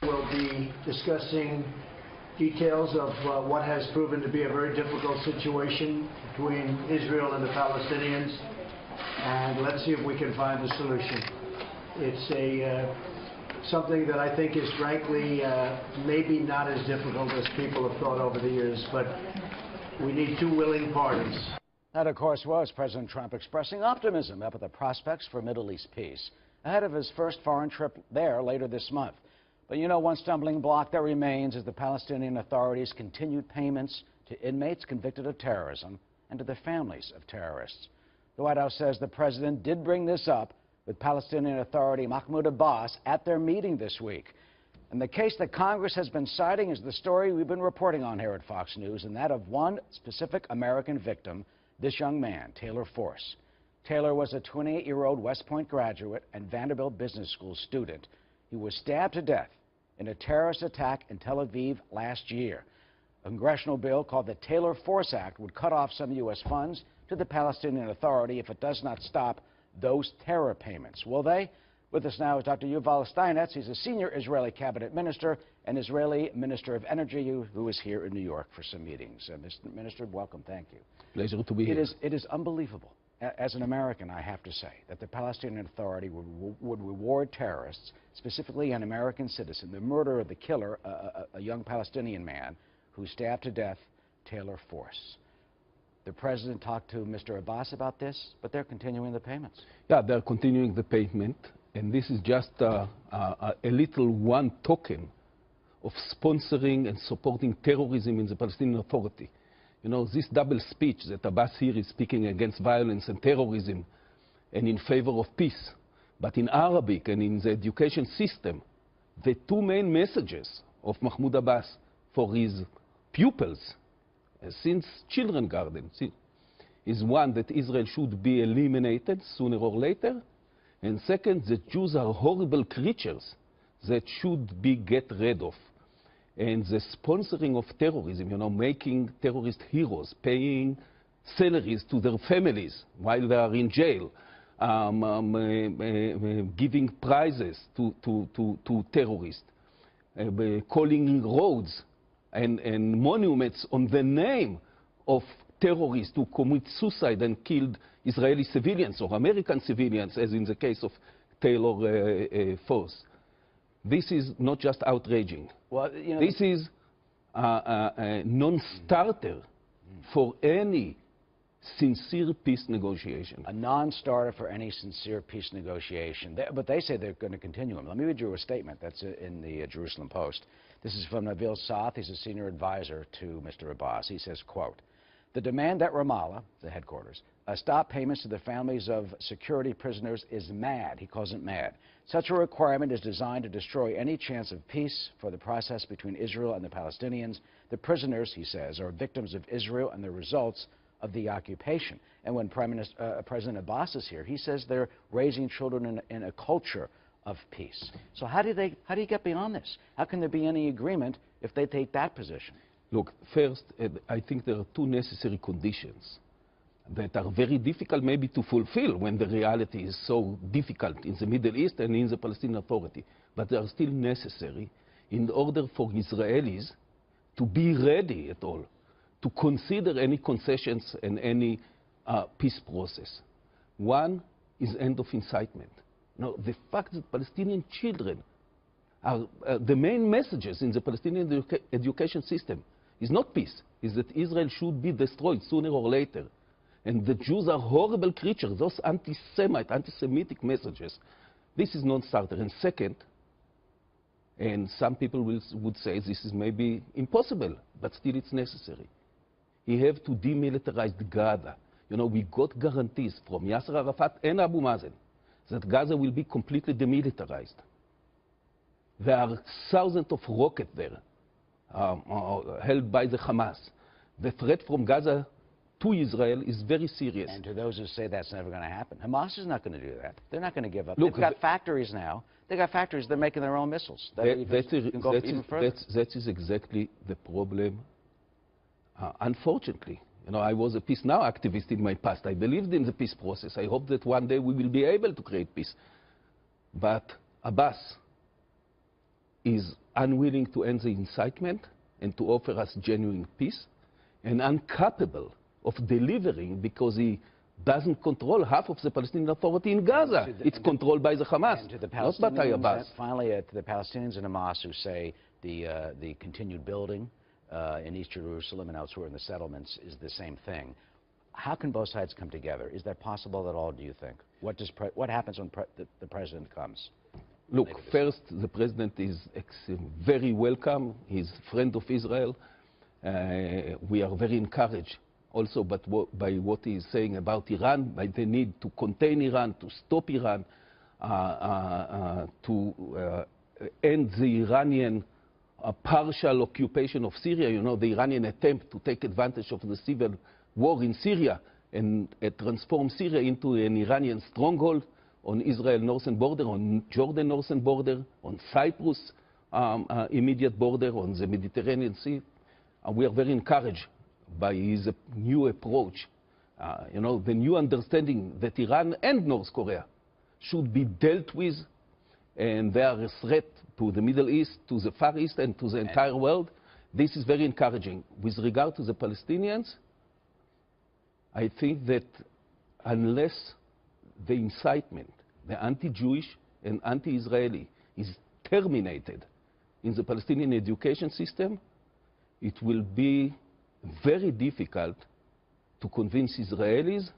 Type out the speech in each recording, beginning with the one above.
We'll be discussing details of what has proven to be a very difficult situation between Israel and the Palestinians, and let's see if we can find a solution. It's something that I think is frankly maybe not as difficult as people have thought over the years, but we need two willing parties. That, of course, was President Trump expressing optimism about the prospects for Middle East peace ahead of his first foreign trip there later this month. But you know, one stumbling block that remains is the Palestinian Authority's continued payments to inmates convicted of terrorism and to the families of terrorists. The White House says the president did bring this up with Palestinian Authority Mahmoud Abbas at their meeting this week. And the case that Congress has been citing is the story we've been reporting on here at Fox News, and that of one specific American victim, this young man, Taylor Force. Taylor was a 28-year-old West Point graduate and Vanderbilt Business School student. He was stabbed to death in a terrorist attack in Tel Aviv last year. A congressional bill called the Taylor Force Act would cut off some U.S. funds to the Palestinian Authority if it does not stop those terror payments. Will they? With us now is Dr. Yuval Steinitz. He's a senior Israeli cabinet minister and Israeli Minister of Energy who is here in New York for some meetings. Mr. Minister, welcome. Thank you. Pleasure to be here. It is unbelievable, as an American, I have to say, that the Palestinian Authority would reward terrorists, specifically an American citizen, the murder of the killer, a young Palestinian man who stabbed to death Taylor Force. The president talked to Mr. Abbas about this, but they're continuing the payments. Yeah, they're continuing the payment, and this is just a little one token of sponsoring and supporting terrorism in the Palestinian Authority. You know, this double speech that Abbas here is speaking against violence and terrorism and in favor of peace. But in Arabic and in the education system, the two main messages of Mahmoud Abbas for his pupils since kindergarten is one, that Israel should be eliminated sooner or later, and second, that Jews are horrible creatures that should be get rid of. And the sponsoring of terrorism, you know, making terrorist heroes, paying salaries to their families while they are in jail, giving prizes to terrorists, calling roads and monuments on the name of terrorists who commit suicide and killed Israeli civilians or American civilians, as in the case of Taylor Force. This is not just outraging. Well, you know, this is a non-starter for any sincere peace negotiation. A non-starter for any sincere peace negotiation. But they say they're going to continue them. Let me read you a statement that's in the Jerusalem Post. This is from Nabil Sath. He's a senior advisor to Mr. Abbas. He says, quote, "The demand that Ramallah, the headquarters, stop payments to the families of security prisoners is mad." He calls it mad. "Such a requirement is designed to destroy any chance of peace for the process between Israel and the Palestinians. The prisoners," he says, "are victims of Israel and the results of the occupation." And when President Abbas is here, he says they're raising children in a culture of peace. So how do you get beyond this? How can there be any agreement if they take that position? Look, first, I think there are two necessary conditions that are very difficult maybe to fulfill when the reality is so difficult in the Middle East and in the Palestinian Authority, but they are still necessary in order for Israelis to be ready at all to consider any concessions and any peace process. One is end of incitement. Now, the fact that Palestinian children are the main messages in the Palestinian education system is not peace, is that Israel should be destroyed sooner or later. And the Jews are horrible creatures, those anti-Semitic messages. This is non-starter. And second, and some people would say this is maybe impossible, but still it's necessary. We have to demilitarize Gaza. You know, we got guarantees from Yasser Arafat and Abu Mazen that Gaza will be completely demilitarized. There are thousands of rockets there held by the Hamas. The threat from Gaza to Israel is very serious. And to those who say that's never going to happen, Hamas is not going to do that. They're not going to give up. Look, they've got factories now. They've got factories. They're making their own missiles. That is exactly the problem. Unfortunately, you know, I was a Peace Now activist in my past. I believed in the peace process. I hope that one day we will be able to create peace. But Abbas is unwilling to end the incitement and to offer us genuine peace, and incapable of delivering because he doesn't control half of the Palestinian Authority in Gaza. It's controlled by the Hamas, and to the not by Abbas. Finally, to the Palestinians and Hamas who say the continued building in East Jerusalem and elsewhere in the settlements is the same thing. How can both sides come together? Is that possible at all, do you think? What happens when the president comes? Look, first, the president is very welcome. He's a friend of Israel. We are very encouraged also by what he is saying about Iran, by the need to contain Iran, to stop Iran, to end the Iranian partial occupation of Syria. You know, the Iranian attempt to take advantage of the civil war in Syria and transform Syria into an Iranian stronghold on Israel northern border, on Jordan northern border, on Cyprus immediate border, on the Mediterranean Sea. We are very encouraged by his new approach, you know, the new understanding that Iran and North Korea should be dealt with, and they are a threat to the Middle East, to the Far East, and to the entire world. This is very encouraging. With regard to the Palestinians, I think that unless the incitement, the anti-Jewish and anti-Israeli, is terminated in the Palestinian education system, it will be very difficult to convince Israelis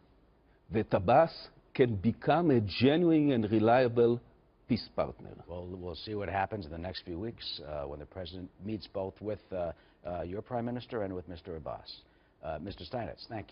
that Abbas can become a genuine and reliable peace partner. Well, we'll see what happens in the next few weeks when the president meets both with your prime minister and with Mr. Abbas. Mr. Steinitz, thank you.